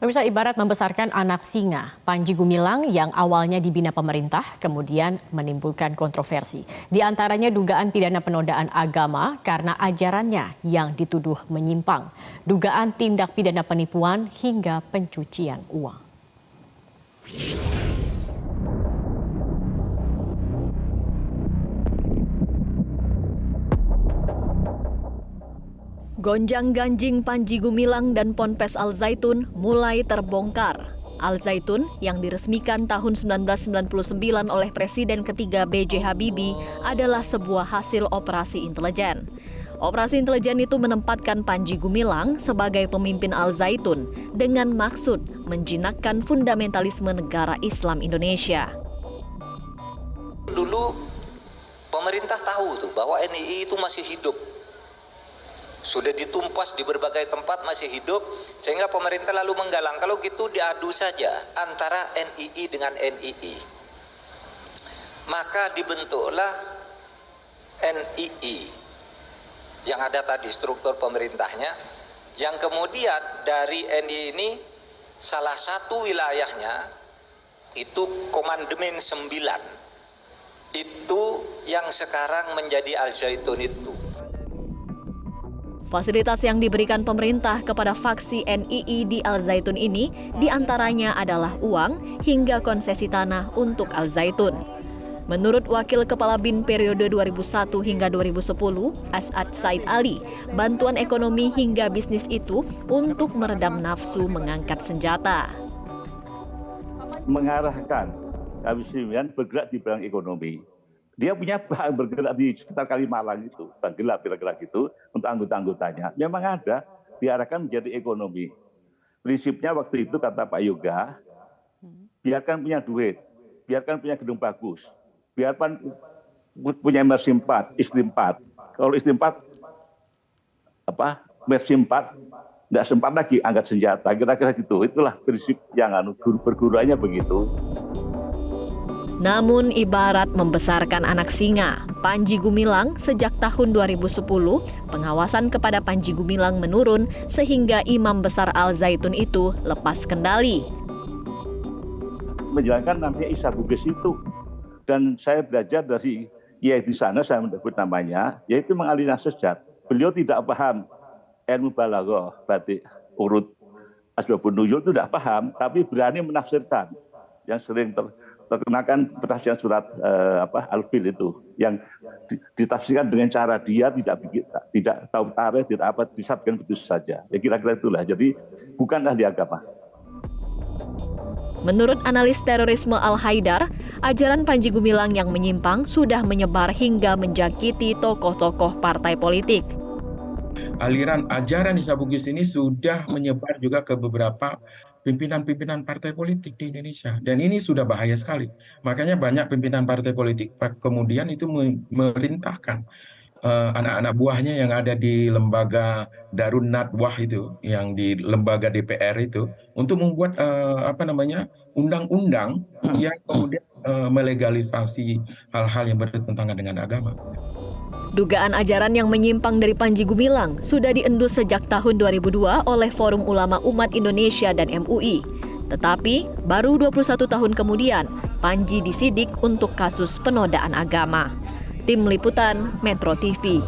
Pemirsa, ibarat membesarkan anak singa, Panji Gumilang yang awalnya dibina pemerintah kemudian menimbulkan kontroversi. Di antaranya dugaan pidana penodaan agama karena ajarannya yang dituduh menyimpang, dugaan tindak pidana penipuan hingga pencucian uang. Gonjang-ganjing Panji Gumilang dan Ponpes Al Zaitun mulai terbongkar. Al Zaitun yang diresmikan tahun 1999 oleh Presiden ketiga B.J. Habibie adalah sebuah hasil operasi intelijen. Operasi intelijen itu menempatkan Panji Gumilang sebagai pemimpin Al Zaitun dengan maksud menjinakkan fundamentalisme negara Islam Indonesia. Dulu pemerintah tahu tuh bahwa NII itu masih hidup. Sudah ditumpas di berbagai tempat masih hidup, sehingga pemerintah lalu menggalang, kalau gitu diadu saja antara NII dengan NII. Maka dibentuklah NII yang ada tadi struktur pemerintahnya, yang kemudian dari NII ini salah satu wilayahnya itu Komandemen 9. Itu yang sekarang menjadi Al Zaitun itu. Fasilitas yang diberikan pemerintah kepada faksi NII di Al Zaitun ini diantaranya adalah uang hingga konsesi tanah untuk Al Zaitun. Menurut Wakil Kepala BIN periode 2001 hingga 2010, As'ad Said Ali, bantuan ekonomi hingga bisnis itu untuk meredam nafsu mengangkat senjata. Mengarahkan Habib Simian bergerak di bidang ekonomi. Dia punya bahan bergerak di sekitar Kalimalang itu, bergerak itu untuk anggota-anggotanya. Memang ada, diarahkan menjadi ekonomi. Prinsipnya waktu itu kata Pak Yoga, biarkan punya duit, biarkan punya gedung bagus, biarkan punya Mercy 4, istri 4. Kalau istri 4, Mercy 4, tidak sempat lagi angkat senjata, kira-kira gitu. Itulah prinsip yang berguruannya begitu. Namun ibarat membesarkan anak singa, Panji Gumilang sejak tahun 2010, pengawasan kepada Panji Gumilang menurun sehingga imam besar Al Zaitun itu lepas kendali. Menjalankan namanya Isa Bugis itu. Dan saya belajar dari di sana, saya menyebut namanya, yaitu mengalihkan sesat. Beliau tidak paham ilmu balaghah, batik, urut, asbabun nuzul itu tidak paham, tapi berani menafsirkan yang sering terkenakan penafsiran surat Al-Fil itu yang ditafsirkan dengan cara dia tidak tahu tarikh, tidak apa, disabkan begitu saja. Ya kira-kira itulah. Jadi bukan ahli agama. Menurut analis terorisme Al-Haidar, ajaran Panji Gumilang yang menyimpang sudah menyebar hingga menjangkiti tokoh-tokoh partai politik. Aliran ajaran Isa Bugis ini sudah menyebar juga ke beberapa pimpinan-pimpinan partai politik di Indonesia. Dan ini sudah bahaya sekali. Makanya banyak pimpinan partai politik kemudian itu melintahkan anak-anak buahnya yang ada di lembaga Darun Nadwah itu, yang di lembaga DPR itu, untuk membuat undang-undang yang kemudian melegalisasi hal-hal yang bertentangan dengan agama. Dugaan ajaran yang menyimpang dari Panji Gumilang sudah diendus sejak tahun 2002 oleh Forum Ulama Umat Indonesia dan MUI. Tetapi baru 21 tahun kemudian, Panji disidik untuk kasus penodaan agama. Tim Liputan Metro TV.